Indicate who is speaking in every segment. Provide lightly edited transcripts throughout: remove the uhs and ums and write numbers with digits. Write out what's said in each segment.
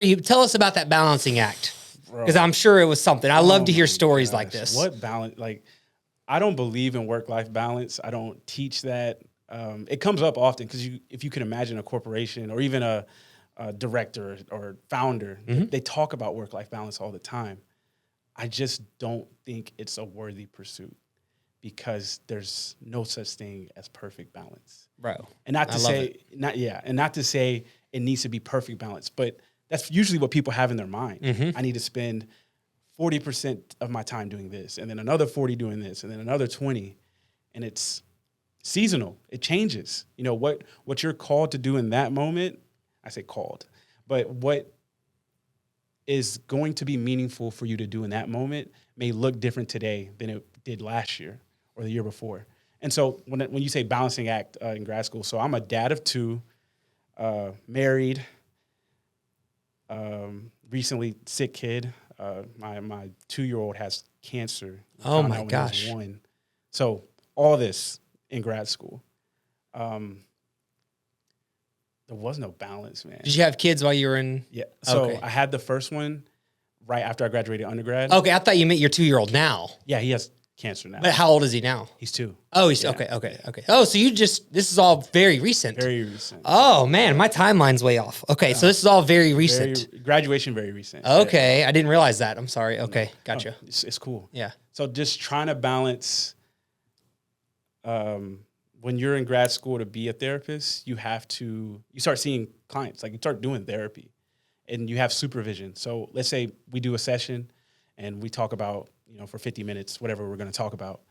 Speaker 1: You tell us about that balancing act, because I'm sure it was something. I love to hear stories like this.
Speaker 2: What balance? Like, I don't believe in work-life balance. I don't teach that. It comes up often because if you can imagine a corporation or even a director or founder, they talk about work-life balance all the time. I just don't think it's a worthy pursuit because there's no such thing as perfect balance.
Speaker 1: Bro.
Speaker 2: And not to say it needs to be perfect balance, but that's usually what people have in their mind. I need to spend 40% of my time doing this, and then another 40 doing this, and then another 20. And it's seasonal. It changes. You know, what you're called to do in that moment, I say called, but what is going to be meaningful for you to do in that moment may look different today than it did last year or the year before. And so when you say balancing act in grad school, so I'm a dad of 2, married, recently sick kid. My 2-year-old has cancer.
Speaker 1: Oh my gosh.
Speaker 2: 1. So all this in grad school. There was no balance, man.
Speaker 1: Did you have kids while you were in?
Speaker 2: Yeah. So
Speaker 1: Okay.
Speaker 2: I had the first one right after I graduated undergrad.
Speaker 1: Okay, I thought you meant your 2-year-old now.
Speaker 2: Yeah, he has cancer now.
Speaker 1: But how old is he now?
Speaker 2: He's 2.
Speaker 1: Oh, he's okay. Oh, so this is all very recent.
Speaker 2: Very recent.
Speaker 1: Oh man, my timeline's way off. Okay, so this is all very recent.
Speaker 2: Graduation, very recent.
Speaker 1: Okay, I didn't realize that. I'm sorry. Okay, gotcha.
Speaker 2: It's cool.
Speaker 1: Yeah.
Speaker 2: So just trying to balance, when you're in grad school to be a therapist, you start seeing clients, like you start doing therapy and you have supervision. So let's say we do a session and we talk about, for 50 minutes, whatever we're going to talk about.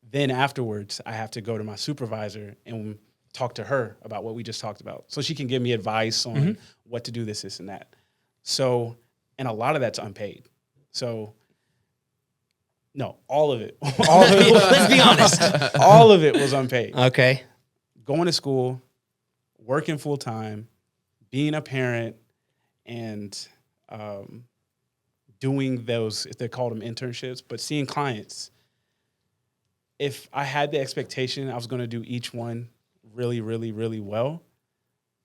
Speaker 2: Then afterwards, I have to go to my supervisor and talk to her about what we just talked about. So she can give me advice on what to do, this, and that. So, and a lot of that's unpaid. So, no, all of it.
Speaker 1: Let's be honest.
Speaker 2: All of it was unpaid.
Speaker 1: Okay.
Speaker 2: Going to school, working full time, being a parent, and doing those, if they call them internships, but seeing clients. If I had the expectation I was going to do each one really, really, really well,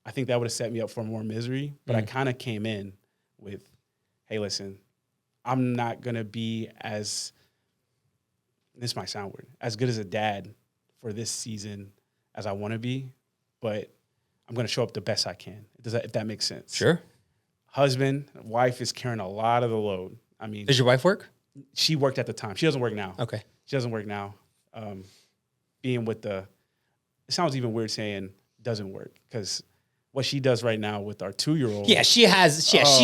Speaker 2: I think that would have set me up for more misery. But I kind of came in with, hey, listen, I'm not going to be this might sound weird, as good as a dad for this season as I want to be, but I'm going to show up the best I can. If that makes sense.
Speaker 1: Sure.
Speaker 2: Husband, wife is carrying a lot of the load. I mean,
Speaker 1: Does your wife work?
Speaker 2: She worked at the time. She doesn't work now.
Speaker 1: Okay.
Speaker 2: She doesn't work now. Being with it sounds even weird saying doesn't work, because what she does right now with our 2-year-old.
Speaker 1: Yeah, she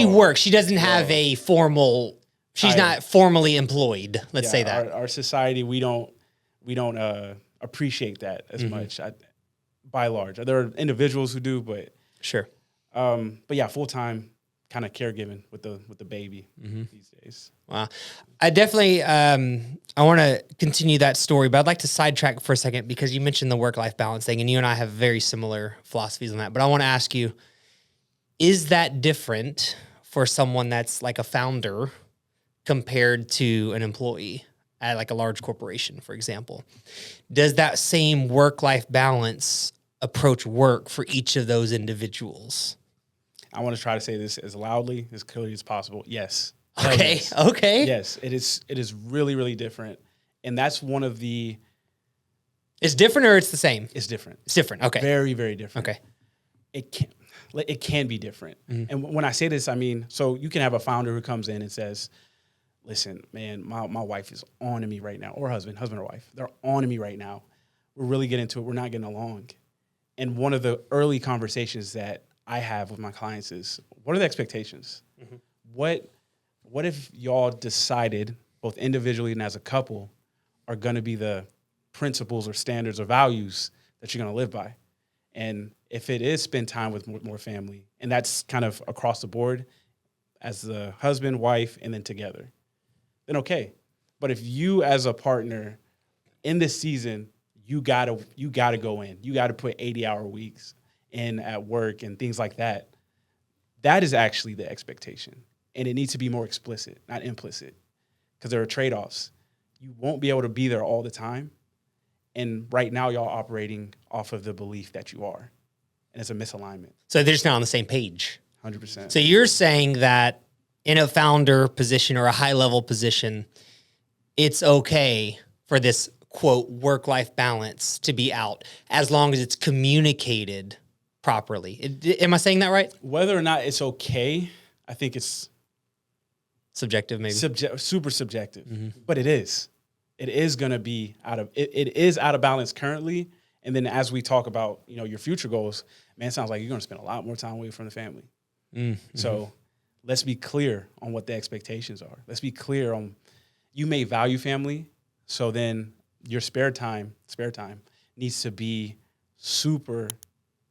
Speaker 1: works. She doesn't have a formal, she's not formally employed. Let's say that.
Speaker 2: Our society, we don't appreciate that as much, by and large. There are individuals who do, but.
Speaker 1: Sure.
Speaker 2: But yeah, full-time kind of caregiving with the baby these days.
Speaker 1: Wow. I definitely, I want to continue that story, but I'd like to sidetrack for a second because you mentioned the work-life balance thing, and you and I have very similar philosophies on that. But I want to ask you, is that different for someone that's like a founder compared to an employee at like a large corporation, for example? Does that same work-life balance approach work for each of those individuals?
Speaker 2: I want to try to say this as loudly, as clearly as possible. Yes.
Speaker 1: Okay.
Speaker 2: Yes.
Speaker 1: Okay.
Speaker 2: Yes, it is. It is really, really different, and that's one of the.
Speaker 1: It's different, or it's the same?
Speaker 2: It's different.
Speaker 1: It's different. Okay.
Speaker 2: Very, very different.
Speaker 1: Okay.
Speaker 2: It can be different, and when I say this, I mean, so you can have a founder who comes in and says, "Listen, man, my wife is on to me right now," or husband or wife, they're on to me right now. We're really getting into it. We're not getting along, and one of the early conversations that I have with my clients is, what are the expectations? What if y'all decided, both individually and as a couple, are going to be the principles or standards or values that you're going to live by? And if it is spend time with more family, and that's kind of across the board as the husband, wife, and then together, then okay. But if you as a partner in this season, you gotta go in. You gotta put 80-hour weeks in at work and things like that. That is actually the expectation. And it needs to be more explicit, not implicit, because there are trade-offs. You won't be able to be there all the time. And right now, y'all operating off of the belief that you are. And it's a misalignment.
Speaker 1: So they're just not on the same page.
Speaker 2: 100%.
Speaker 1: So you're saying that in a founder position or a high level position, it's okay for this quote work-life balance to be out as long as it's communicated properly. Am I saying that right?
Speaker 2: Whether or not it's okay, I think it's
Speaker 1: Subjective, maybe.
Speaker 2: super subjective, but it is. It is going to be it is out of balance currently. And then as we talk about, your future goals, man, it sounds like you're going to spend a lot more time away from the family. So let's be clear on what the expectations are. Let's be clear on, you may value family. So then your spare time needs to be super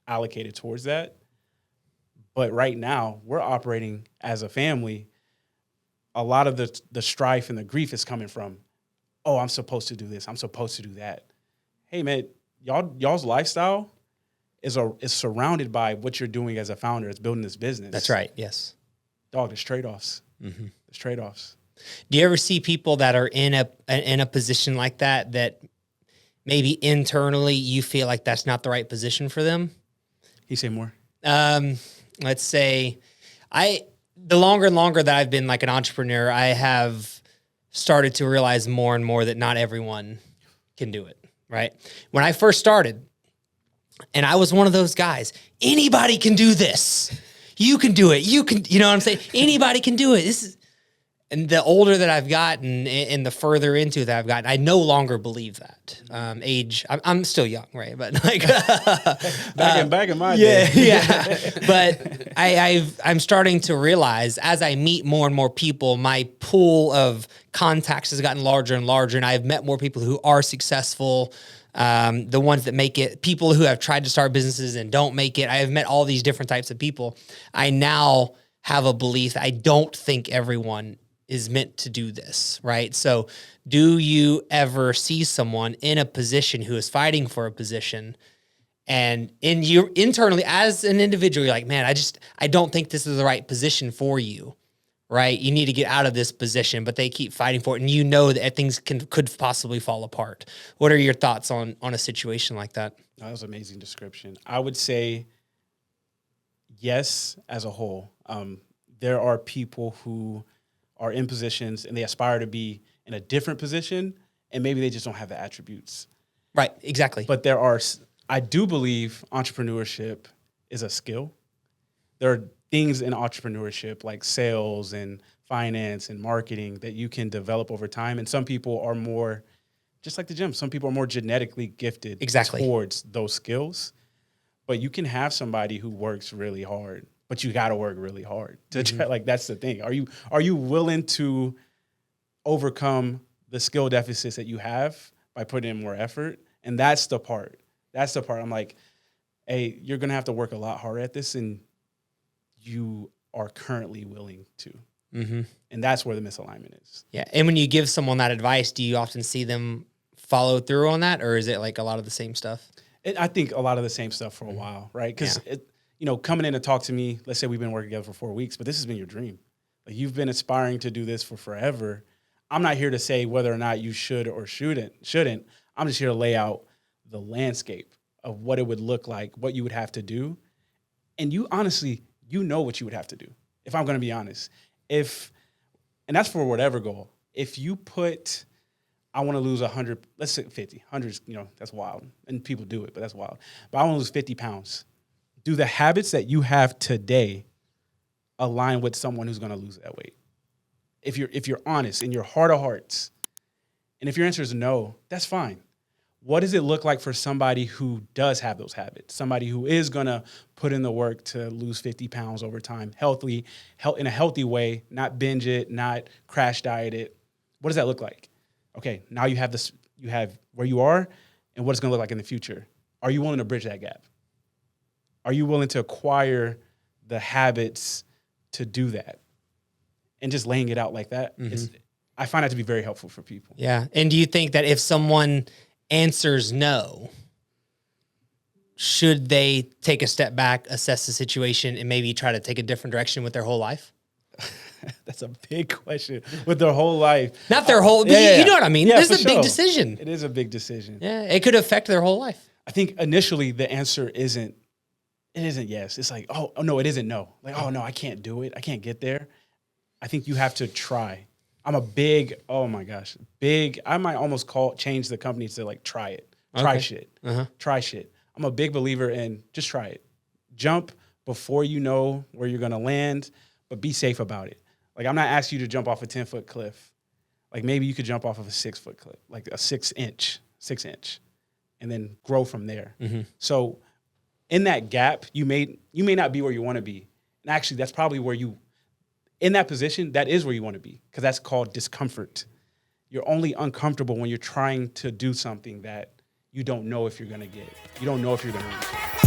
Speaker 2: allocated towards that. But right now we're operating as a family. A lot of the strife and the grief is coming from, oh, I'm supposed to do this, I'm supposed to do that. Hey man, y'all's lifestyle is surrounded by what you're doing as a founder. It's building this business.
Speaker 1: That's right. Yes.
Speaker 2: Dog, there's trade-offs. There's trade-offs.
Speaker 1: Do you ever see people that are in a position like that maybe internally you feel like that's not the right position for them?
Speaker 2: Can you say more?
Speaker 1: Let's say the longer and longer that I've been like an entrepreneur, I have started to realize more and more that not everyone can do it, right? When I first started, and I was one of those guys, anybody can do this. You can do it. You know what I'm saying? Anybody can do it. And the older that I've gotten and the further into that I've gotten, I no longer believe that. I'm still young, right? But like
Speaker 2: back in my day.
Speaker 1: Yeah. But I'm starting to realize as I meet more and more people, my pool of contacts has gotten larger and larger, and I've met more people who are successful. The ones that make it, people who have tried to start businesses and don't make it. I have met all these different types of people. I now have a belief that I don't think everyone is meant to do this, right? So do you ever see someone in a position who is fighting for a position, and you internally as an individual, you're like, man, I don't think this is the right position for you, right? You need to get out of this position, but they keep fighting for it, and you know that things could possibly fall apart. What are your thoughts on a situation like that?
Speaker 2: That was an amazing description. I would say yes, as a whole. There are people who are in positions and they aspire to be in a different position, and maybe they just don't have the attributes.
Speaker 1: Right, exactly.
Speaker 2: But I do believe entrepreneurship is a skill. There are things in entrepreneurship like sales and finance and marketing that you can develop over time. And some people are more, just like the gym, some people are more genetically gifted towards those skills. But you can have somebody who works really hard, but you got to work really hard to try, like, that's the thing. Are you willing to overcome the skill deficits that you have by putting in more effort? And that's the part. I'm like, hey, you're going to have to work a lot harder at this, and you are currently willing to. And that's where the misalignment is.
Speaker 1: Yeah. And when you give someone that advice, do you often see them follow through on that, or is it like a lot of the same stuff?
Speaker 2: I think a lot of the same stuff for a while, right? Because coming in to talk to me, let's say we've been working together for 4 weeks, but this has been your dream. Like, you've been aspiring to do this for forever. I'm not here to say whether or not you should or shouldn't. I'm just here to lay out the landscape of what it would look like, what you would have to do. And you honestly, know what you would have to do, if I'm going to be honest. And that's for whatever goal. If you put, I want to lose 100, let's say 50, 100, that's wild. And people do it, but that's wild. But I want to lose 50 pounds. Do the habits that you have today align with someone who's going to lose that weight? If you're honest in your heart of hearts, and if your answer is no, that's fine. What does it look like for somebody who does have those habits? Somebody who is going to put in the work to lose 50 pounds over time, in a healthy way, not binge it, not crash diet it. What does that look like? Okay, now you have this. You have where you are and what it's going to look like in the future. Are you willing to bridge that gap? Are you willing to acquire the habits to do that? And just laying it out like that, I find that to be very helpful for people.
Speaker 1: Yeah. And do you think that if someone answers no, should they take a step back, assess the situation, and maybe try to take a different direction with their whole life?
Speaker 2: That's a big question. With their whole life.
Speaker 1: Not their whole, you know what I mean?
Speaker 2: Yeah,
Speaker 1: this is a big decision.
Speaker 2: It is a big decision.
Speaker 1: Yeah, it could affect their whole life.
Speaker 2: I think initially the answer isn't it isn't yes. It's like, oh no, it isn't no. Like, oh no, I can't do it. I can't get there. I think you have to try. I'm a big, oh my gosh, I might almost change the company to like try it. Try shit. Try shit. I'm a big believer in just try it. Jump before you know where you're gonna land, but be safe about it. Like, I'm not asking you to jump off a 10-foot cliff. Like, maybe you could jump off of a 6-foot cliff, like a 6 inch, and then grow from there. So in that gap, you may not be where you want to be. And actually, that's probably where in that position, that is where you want to be, because that's called discomfort. You're only uncomfortable when you're trying to do something that you don't know if you're going to get. You don't know if you're going to reach it.